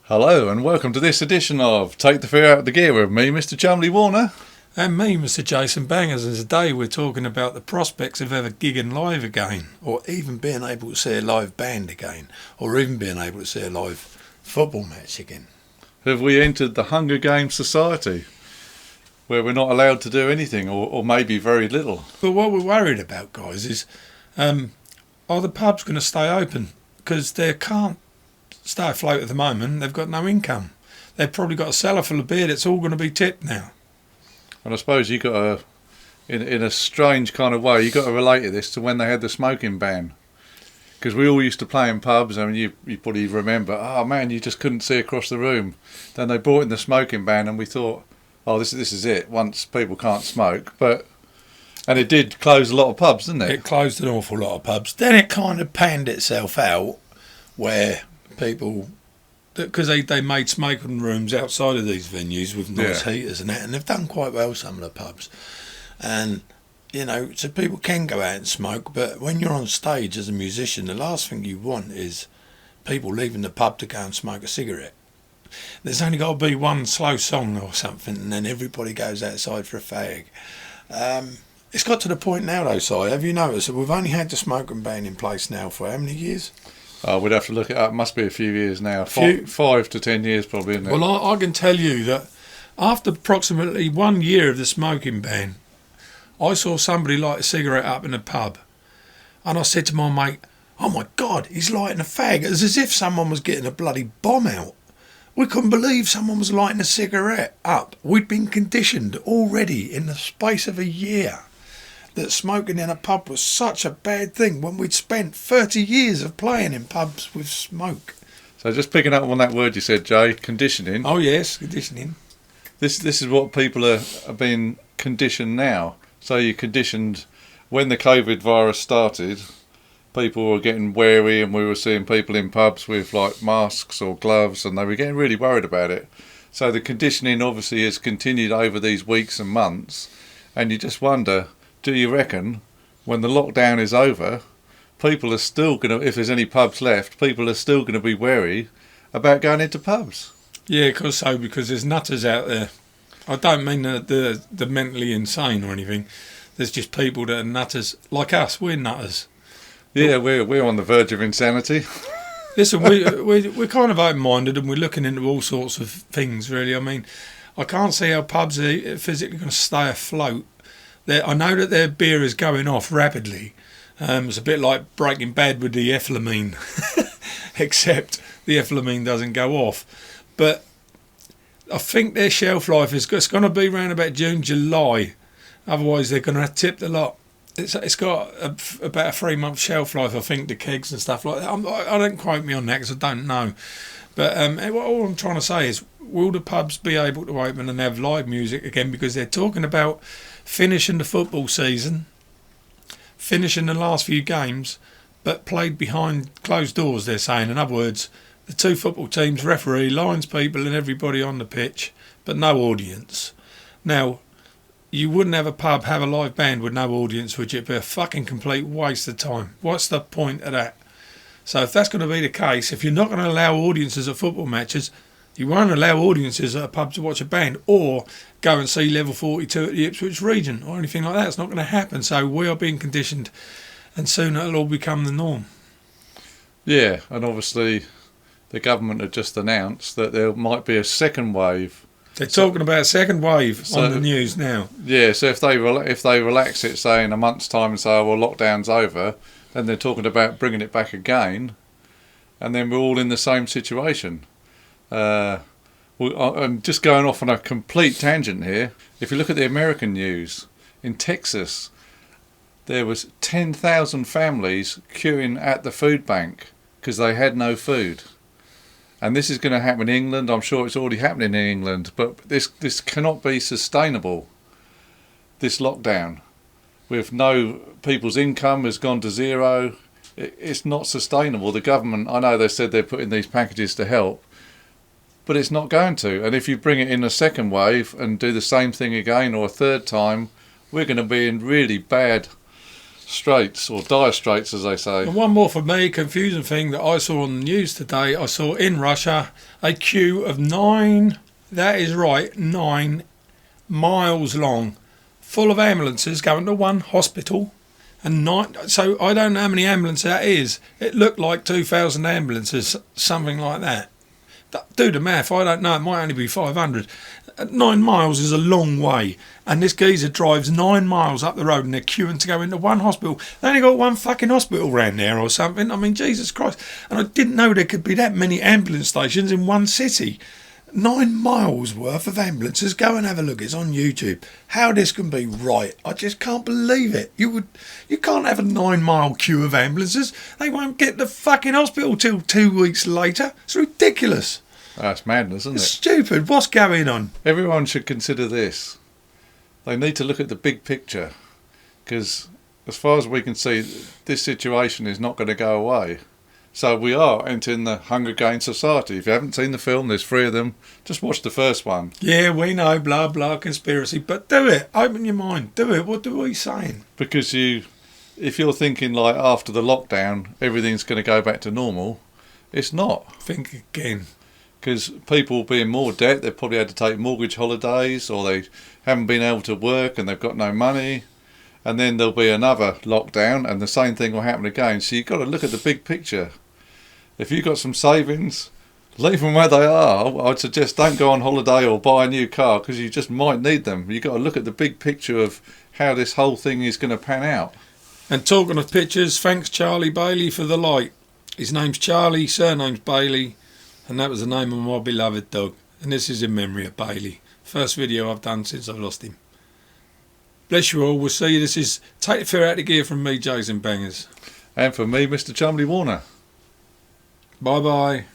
Hello and welcome to this edition of Take the Fear Out of the Gear with me, Mr. Chumley Warner. And me, Mr. Jason Bangers, and today we're talking about the prospects of ever gigging live again, or even being able to see a live band again, or even being able to see a live football match again. Have we entered the Hunger Games society, where we're not allowed to do anything, or maybe very little? But what we're worried about, guys, is are the pubs going to stay open? Because they can't stay afloat at the moment. They've got no income. They've probably got a cellar full of beer that's all going to be tipped now. And I suppose you got to, in a strange kind of way, you got to relate this to when they had the smoking ban. Because we all used to play in pubs, I mean, you probably remember, oh man, you just couldn't see across the room. Then they brought in the smoking ban and we thought, oh, this is it, once people can't smoke. And it did close a lot of pubs, didn't it? It closed an awful lot of pubs. Then it kind of panned itself out where people, because they made smoking rooms outside of these venues with nice heaters and that, and they've done quite well, some of the pubs. And, you know, so people can go out and smoke, but when you're on stage as a musician, the last thing you want is people leaving the pub to go and smoke a cigarette. There's only got to be one slow song or something, and then everybody goes outside for a fag. It's got to the point now, though, Si, have you noticed that we've only had the smoking ban in place now for how many years? We'd have to look it up. Must be a few years now. 5 to 10 years probably, isn't it? Well, I can tell you that after approximately 1 year of the smoking ban, I saw somebody light a cigarette up in a pub. And I said to my mate, oh my God, he's lighting a fag. It was as if someone was getting a bloody bomb out. We couldn't believe someone was lighting a cigarette up. We'd been conditioned already in the space of a year that smoking in a pub was such a bad thing when we'd spent 30 years of playing in pubs with smoke. So just picking up on that word you said, Jay, conditioning. Oh yes, conditioning. This is what people are being conditioned now. So you're conditioned when the COVID virus started, people were getting wary and we were seeing people in pubs with like masks or gloves and they were getting really worried about it. So the conditioning obviously has continued over these weeks and months, and you just wonder, do you reckon when the lockdown is over, people are still going to, if there's any pubs left, people are still going to be wary about going into pubs? Yeah, because there's nutters out there. I don't mean the mentally insane or anything. There's just people that are nutters. Like us, we're nutters. Yeah, we're on the verge of insanity. Listen, we're kind of open-minded and we're looking into all sorts of things, really. I mean, I can't see how pubs are physically going to stay afloat. I know that their beer is going off rapidly. It's a bit like Breaking Bad with the ethylamine, except the ethylamine doesn't go off. But I think their shelf life is going to be around about June, July. Otherwise, they're going to tip the lot. It's got about a 3-month shelf life, I think, the kegs and stuff like that. I don't quote me on that because I don't know. But all I'm trying to say is, will the pubs be able to open and have live music again? Because they're talking about finishing the football season, finishing the last few games, but played behind closed doors, they're saying. In other words, the two football teams, referee, lines people and everybody on the pitch, but no audience. Now, you wouldn't have a pub have a live band with no audience, would you? It'd be a fucking complete waste of time. What's the point of that? So if that's going to be the case, if you're not going to allow audiences at football matches, you won't allow audiences at a pub to watch a band or go and see Level 42 at the Ipswich region or anything like that. It's not going to happen. So we are being conditioned, and soon it'll all become the norm. Yeah, and obviously the government have just announced that there might be a second wave. They're talking about a second wave on the news now. Yeah, so if they relax it, say in a month's time and say, oh, well, lockdown's over, then they're talking about bringing it back again, and then we're all in the same situation. I'm just going off on a complete tangent here. If you look at the American news, in Texas, there was 10,000 families queuing at the food bank because they had no food. And this is going to happen in England. I'm sure it's already happening in England. But this cannot be sustainable, this lockdown. With no people's income has gone to zero. It's not sustainable. The government, I know they said they're putting these packages to help, but it's not going to. And if you bring it in a second wave and do the same thing again or a third time, we're going to be in really bad straits, or dire straits, as they say. And one more for me, confusing thing that I saw on the news today. I saw in Russia a queue of 9, that is right, 9 miles long, full of ambulances going to one hospital. And 9, so I don't know how many ambulances that is. It looked like 2,000 ambulances, something like that. Do the math, I don't know, it might only be 500. 9 miles is a long way, and this geezer drives 9 miles up the road and they're queuing to go into one hospital. They only got one fucking hospital round there or something. I mean, Jesus Christ. And I didn't know there could be that many ambulance stations in one city. 9 miles worth of ambulances. Go and have a look, it's on YouTube. How this can be right, I just can't believe it. You can't have a 9-mile queue of ambulances. They won't get the fucking hospital till 2 weeks later. It's ridiculous. That's madness, isn't it? It's stupid. What's going on? Everyone should consider this. They need to look at the big picture, because as far as we can see, this situation is not going to go away. So we are entering the Hunger Games society. If you haven't seen the film, there's 3 of them. Just watch the first one. Yeah, we know, blah, blah, conspiracy. But do it. Open your mind. Do it. What are we saying? Because if you're thinking like after the lockdown, everything's going to go back to normal, it's not. Think again. Because people will be in more debt, they've probably had to take mortgage holidays, or they haven't been able to work and they've got no money. And then there'll be another lockdown and the same thing will happen again. So you've got to look at the big picture. If you've got some savings, leave them where they are. I'd suggest don't go on holiday or buy a new car, because you just might need them. You've got to look at the big picture of how this whole thing is going to pan out. And talking of pictures, thanks Charlie Bailey for the light. His name's Charlie, surname's Bailey. And that was the name of my beloved dog. And this is in memory of Bailey. First video I've done since I've lost him. Bless you all. We'll see you. This is Take the Fear Out of Gear from me, Jason Bangers. And from me, Mr. Chumley Warner. Bye-bye.